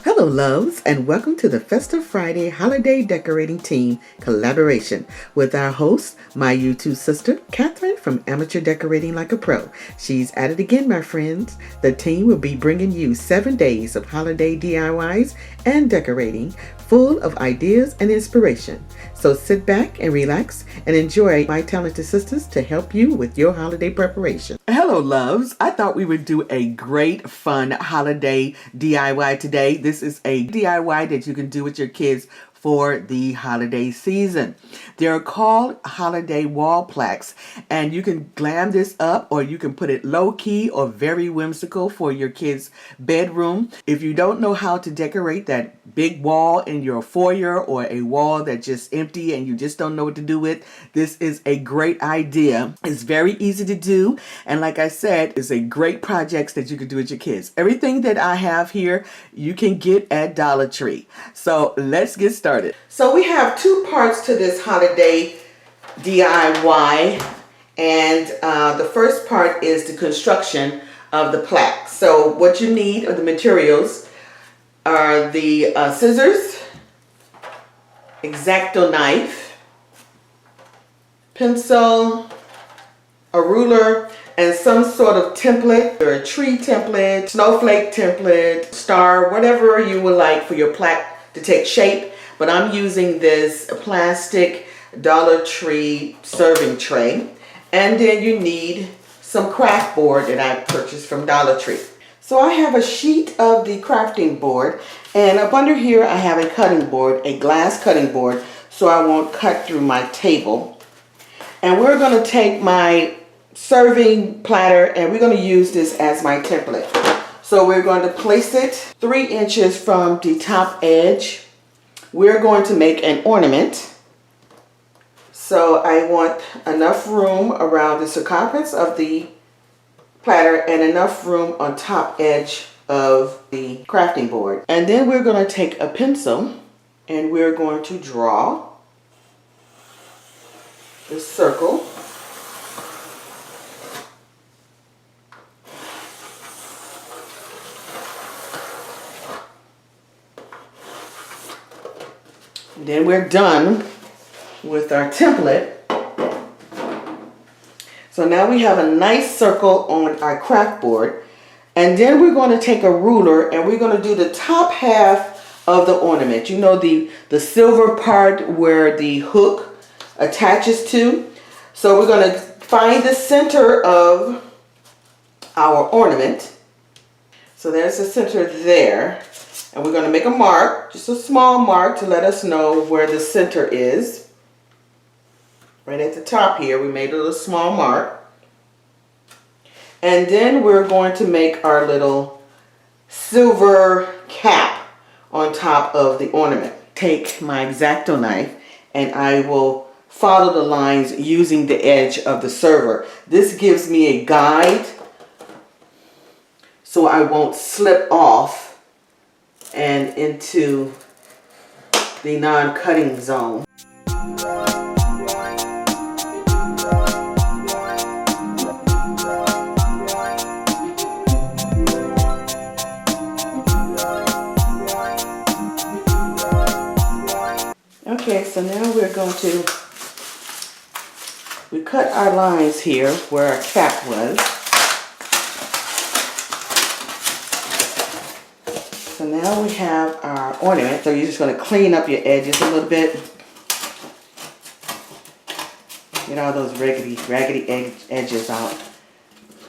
Hello loves, and welcome to the Festive Friday Holiday Decorating Team collaboration with our host, my YouTube sister, Cathryn from Amateur Decorating Like a Pro. She's at it again, my friends. The team will be bringing you 7 days of holiday DIYs and decorating full of ideas and inspiration. So sit back and relax and enjoy my talented sisters to help you with your holiday preparation. Hello loves, I thought we would do a great fun holiday DIY today. This is a DIY that you can do with your kids for the holiday season. They're called holiday wall plaques, and you can glam this up or you can put it low key or very whimsical for your kids' bedroom. If you don't know how to decorate that big wall in your foyer or a wall that's just empty and you just don't know what to do with, this is a great idea. It's very easy to do, and like I said, it's a great project that you can do with your kids. Everything that I have here you can get at Dollar Tree. So let's get started. So we have two parts to this holiday DIY, and the first part is the construction of the plaque. So what you need are the materials are the scissors, X-Acto knife, pencil, a ruler, and some sort of template, or a tree template, snowflake template, star, whatever you would like for your plaque to take shape. But I'm using this plastic Dollar Tree serving tray. And then you need some craft board that I purchased from Dollar Tree. So I have a sheet of the crafting board, and up under here I have a cutting board, a glass cutting board, so I won't cut through my table. And we're going to take my serving platter and we're going to use this as my template. So we're going to place it 3 inches from the top edge. We're going to make an ornament. So I want enough room around the circumference of the platter and enough room on top edge of the crafting board. And then we're going to take a pencil and we're going to draw the circle. Then we're done with our template. So now we have a nice circle on our craft board, and then we're going to take a ruler and we're going to do the top half of the ornament. You know, the silver part where the hook attaches to. So we're going to find the center of our ornament. So there's the center there. And we're going to make a mark, just a small mark to let us know where the center is. Right at the top here, we made a little small mark. And then we're going to make our little silver cap on top of the ornament. Take my X-Acto knife and I will follow the lines using the edge of the server. This gives me a guide so I won't slip off and into the non-cutting zone. Okay, so now we're going to, we cut our lines here where our cap was. So now we have our ornament. So you're just going to clean up your edges a little bit. Get all those raggedy edges out.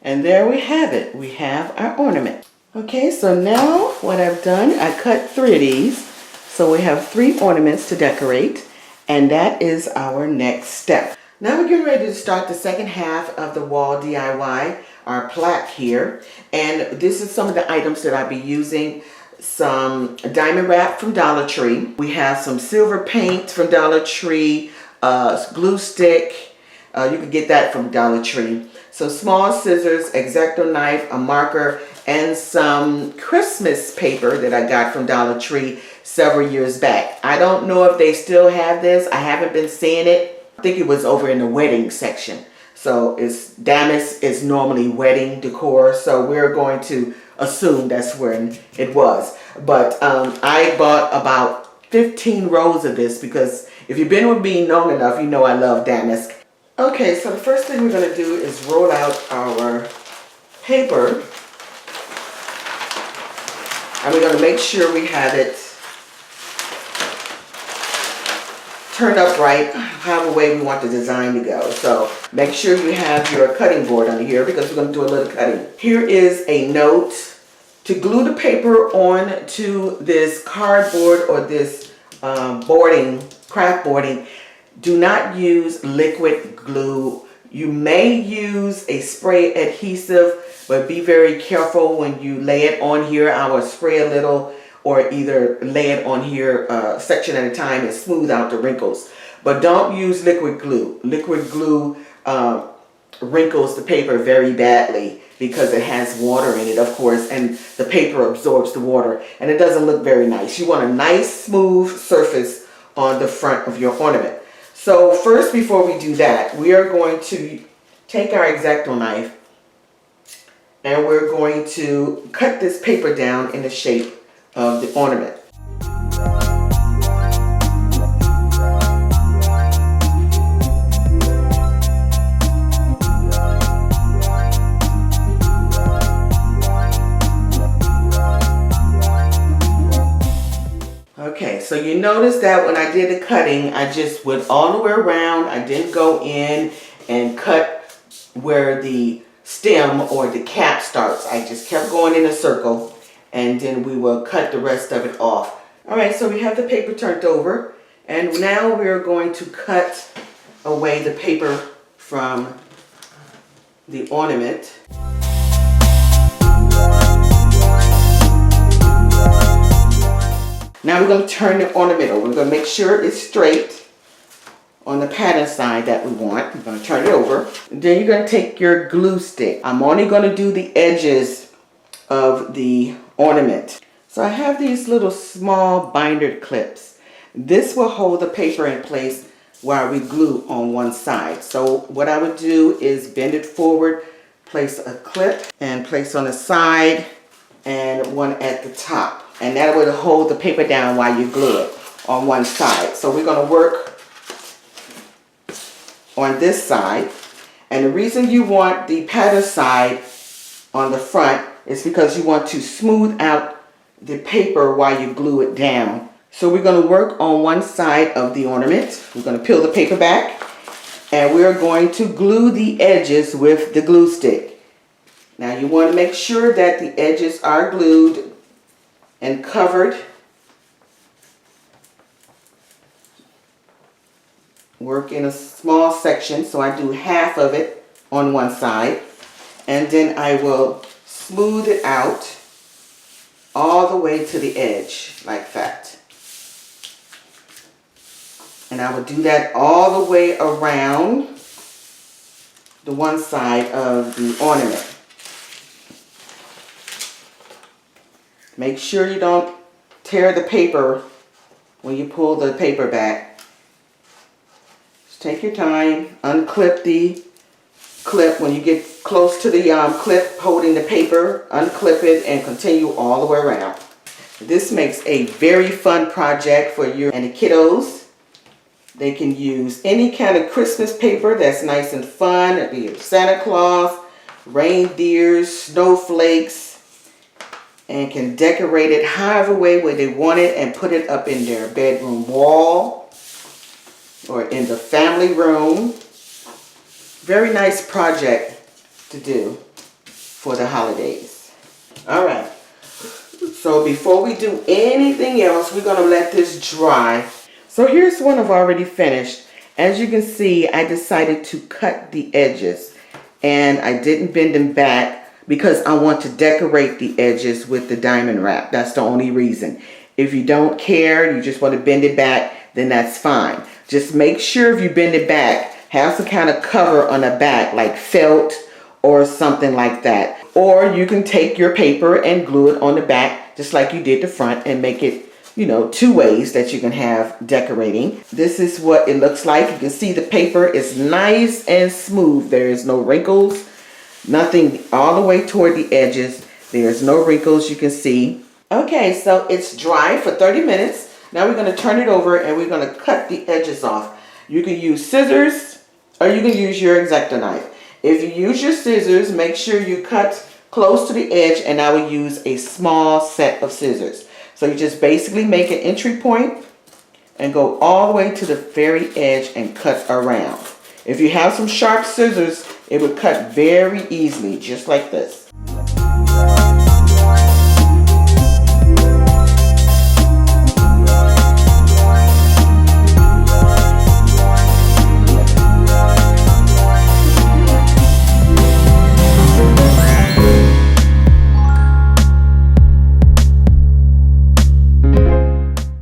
And there we have it. We have our ornament. Okay, so now what I've done, I cut 3 of these. So we have 3 ornaments to decorate. And that is our next step. Now we're getting ready to start the second half of the wall DIY, our plaque here. And this is some of the items that I'll be using. Some diamond wrap from Dollar Tree. We have some silver paint from Dollar Tree, glue stick, You can get that from Dollar Tree. So small scissors, X-Acto knife, a marker, and some Christmas paper that I got from Dollar Tree several years back. I don't know if they still have this. I haven't been seeing it. I think it was over in the wedding section. So it's damask is normally wedding decor, so we're going to assume that's when it was. But I bought about 15 rolls of this because if you've been with me long enough, you know I love damask. Okay, so the first thing we're going to do is roll out our paper. And we're going to make sure we have it turned up right, however way we want the design to go. So make sure you have your cutting board under here because we're going to do a little cutting. Here is a note to glue the paper on to this cardboard or this boarding, craft boarding. Do not use liquid glue. You may use a spray adhesive, but be very careful when you lay it on here. I will spray a little or either lay it on here section at a time and smooth out the wrinkles. But don't use liquid glue. Liquid glue wrinkles the paper very badly because it has water in it, of course, and the paper absorbs the water and it doesn't look very nice. You want a nice smooth surface on the front of your ornament. So first, before we do that, we are going to take our X-Acto knife and we're going to cut this paper down in the shape of the ornament. Okay, so you notice that when I did the cutting, I just went all the way around. I didn't go in and cut where the stem or the cap starts. I just kept going in a circle and then we will cut the rest of it off. All right, so we have the paper turned over and now we're going to cut away the paper from the ornament. Now we're going to turn the ornament over. We're going to make sure it's straight on the pattern side that we want. We're going to turn it over. And then you're going to take your glue stick. I'm only going to do the edges of the ornament. So I have these little small binder clips. This will hold the paper in place while we glue on one side. So what I would do is bend it forward, place a clip, and place on the side and one at the top. And that will hold the paper down while you glue it on one side. So we're going to work on this side. And the reason you want the pattern side on the front is because you want to smooth out the paper while you glue it down. So we're going to work on one side of the ornament. We're going to peel the paper back and we're going to glue the edges with the glue stick. Now you want to make sure that the edges are glued and covered. Work in a small section, so I do half of it on one side and then I will smooth it out all the way to the edge like that. And I will do that all the way around the one side of the ornament. Make sure you don't tear the paper when you pull the paper back. Just take your time, unclip the clip. When you get close to the clip holding the paper, unclip it and continue all the way around. This makes a very fun project for you and the kiddos. They can use any kind of Christmas paper that's nice and fun. It be Santa Claus, reindeers, snowflakes, and can decorate it however way they want it and put it up in their bedroom wall or in the family room. Very nice project to do for the holidays. All right, so before we do anything else, we're going to let this dry. So here's one I've already finished. As you can see, I decided to cut the edges and I didn't bend them back because I want to decorate the edges with the diamond wrap. That's the only reason. If you don't care, you just want to bend it back, then that's fine. Just make sure if you bend it back have some kind of cover on the back, like felt or something like that. Or you can take your paper and glue it on the back, just like you did the front, and make it, you know, two ways that you can have decorating. This is what it looks like. You can see the paper is nice and smooth. There is no wrinkles, nothing all the way toward the edges. There's no wrinkles, you can see. Okay, so it's dry for 30 minutes. Now we're going to turn it over and we're going to cut the edges off. You can use scissors or you can use your X-Acto knife. If you use your scissors, make sure you cut close to the edge, and I will use a small set of scissors. So you just basically make an entry point and go all the way to the very edge and cut around. If you have some sharp scissors, it would cut very easily, just like this.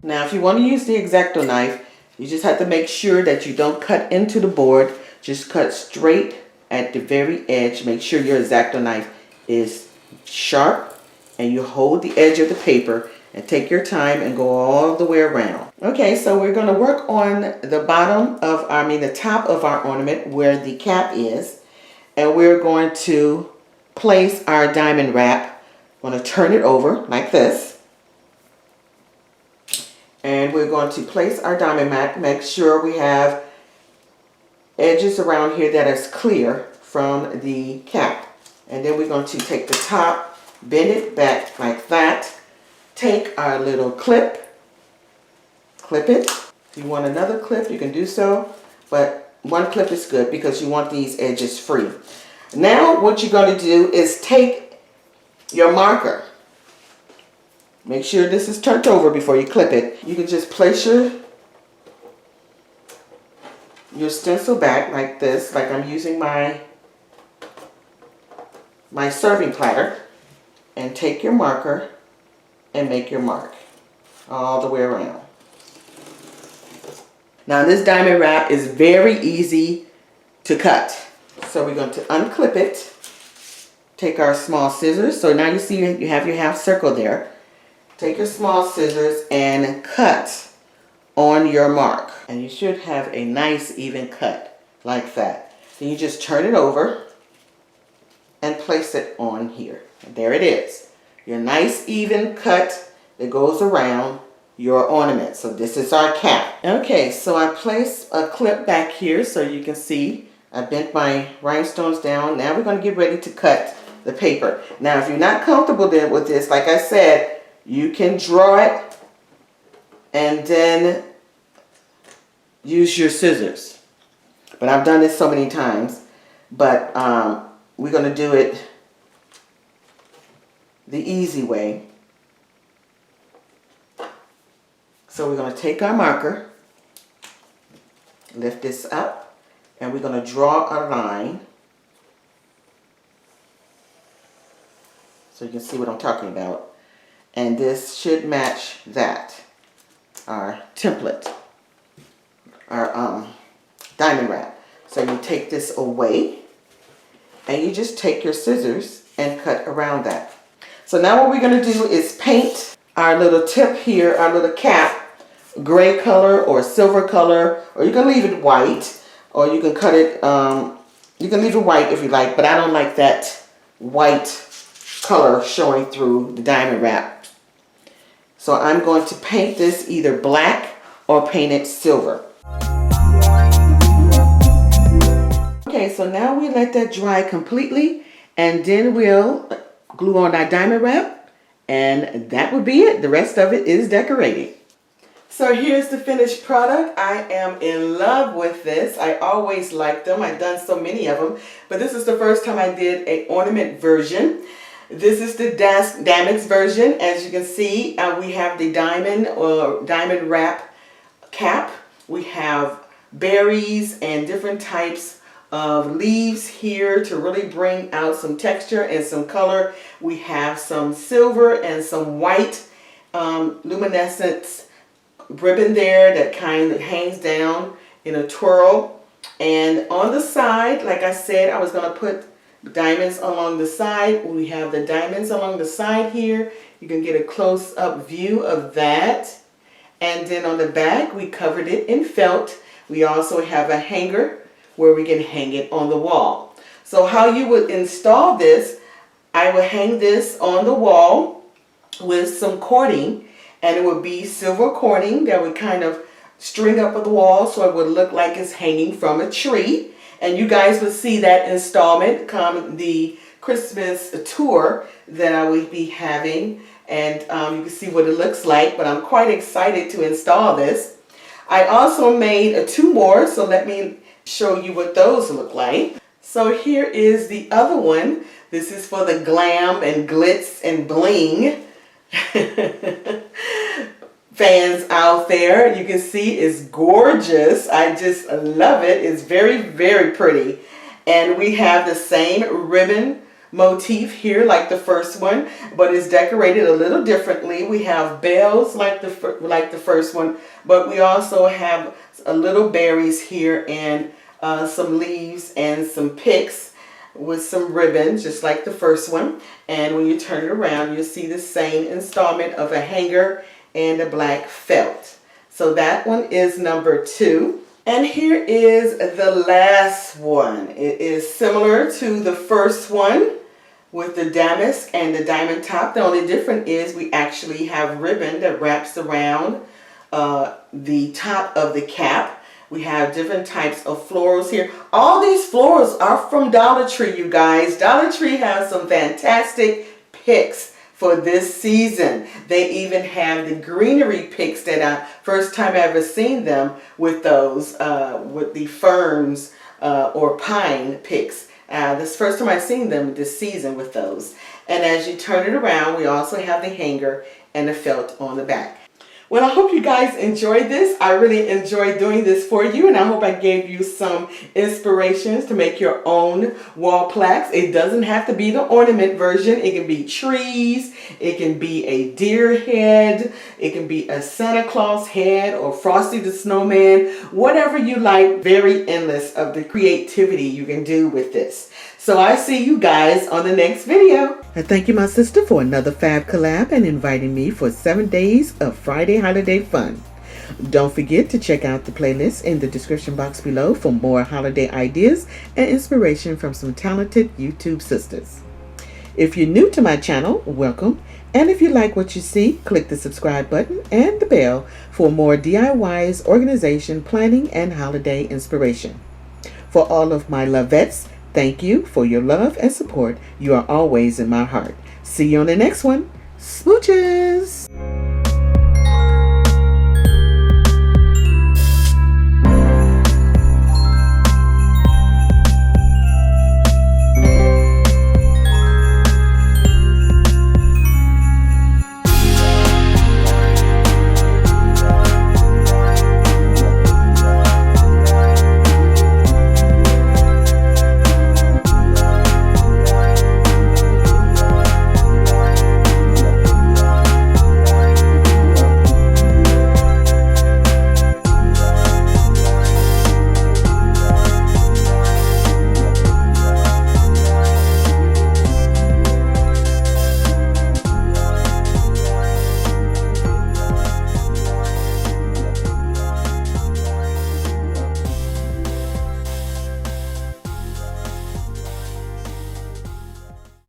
Now, if you want to use the X-Acto knife, you just have to make sure that you don't cut into the board. Just cut straight at the very edge. Make sure your X-Acto knife is sharp, and you hold the edge of the paper and take your time and go all the way around. Okay, so we're going to work on the bottom of, the top of our ornament where the cap is, and we're going to place our diamond wrap. I'm going to turn it over like this. And we're going to place our diamond wrap, make sure we have edges around here that is clear from the cap. And then we're going to take the top, bend it back like that, take our little clip, clip it. If you want another clip, you can do so, but one clip is good because you want these edges free. Now what you're going to do is take your marker. Make sure this is turned over before you clip it. You can just place your stencil back like this, like I'm using my serving platter, and take your marker and make your mark all the way around. Now this diamond wrap is very easy to cut. So we're going to unclip it, take our small scissors. So now you see you have your half circle there. Take your small scissors and cut on your mark. And you should have a nice even cut like that. Then you just turn it over and place it on here. And there it is. Your nice even cut that goes around your ornament. So this is our cap. Okay, so I placed a clip back here so you can see. I bent my rhinestones down. Now we're going to get ready to cut the paper. Now if you're not comfortable then with this, like I said, you can draw it and then use your scissors. But I've done this so many times. But we're going to do it the easy way. So we're going to take our marker, lift this up, and we're going to draw a line. So you can see what I'm talking about. And this should match that, our template, our diamond wrap. So you take this away and you just take your scissors and cut around that. So now what we're going to do is paint our little tip here, our little cap, gray color or silver color, or you can leave it white, or you can cut it, you can leave it white if you like, but I don't like that white color showing through the diamond wrap. So I'm going to paint this either black or paint it silver. Okay, so now we let that dry completely, and then we'll glue on our diamond wrap, and that would be it. The rest of it is decorating. So here's the finished product. I am in love with this. I always liked them. I've done so many of them, but this is the first time I did an ornament version. This is the Damex version. As you can see, we have the diamond wrap cap. We have berries and different types of leaves here to really bring out some texture and some color. We have some silver and some white luminescent ribbon there that kind of hangs down in a twirl. And on the side, like I said, I was going to put diamonds along the side. We have the diamonds along the side here. You can get a close-up view of that. And then on the back, we covered it in felt. We also have a hanger where we can hang it on the wall. So how you would install this, I would hang this on the wall with some cording, and it would be silver cording that would kind of string up on the wall so it would look like it's hanging from a tree. And you guys would see that installment come the Christmas tour that I will be having, and you can see what it looks like. But I'm quite excited to install this. I also made two more, so let me show you what those look like. So here is the other one. This is for the glam and glitz and bling fans out there. You can see it's gorgeous. I just love it. It's very, very pretty. And we have the same ribbon motif here like the first one, but it's decorated a little differently. We have bells like the first one, but we also have a little berries here and some leaves and some picks with some ribbons just like the first one. And when you turn it around, you'll see the same installment of a hanger and a black felt. So that one is number 2. And here is the last one. It is similar to the first one with the damask and the diamond top. The only difference is we actually have ribbon that wraps around the top of the cap. We have different types of florals here. All these florals are from Dollar Tree, you guys. Dollar Tree has some fantastic picks for this season. They even have the greenery picks that I first time I ever seen them with those with the ferns or pine picks. This first time I seen them this season with those. And as you turn it around, we also have the hanger and the felt on the back. Well, I hope you guys enjoyed this. I really enjoyed doing this for you, and I hope I gave you some inspirations to make your own wall plaques. It doesn't have to be the ornament version. It can be trees, it can be a deer head, it can be a Santa Claus head or Frosty the Snowman, whatever you like. Very endless of the creativity you can do with this. So I see you guys on the next video. And thank you, my sister, for another Fab collab and inviting me for 7 days of Friday holiday fun. Don't forget to check out the playlist in the description box below for more holiday ideas and inspiration from some talented YouTube sisters. If you're new to my channel, welcome. And if you like what you see, click the subscribe button and the bell for more DIYs, organization, planning, and holiday inspiration. For all of my lovettes, thank you for your love and support. You are always in my heart. See you on the next one. Smooches!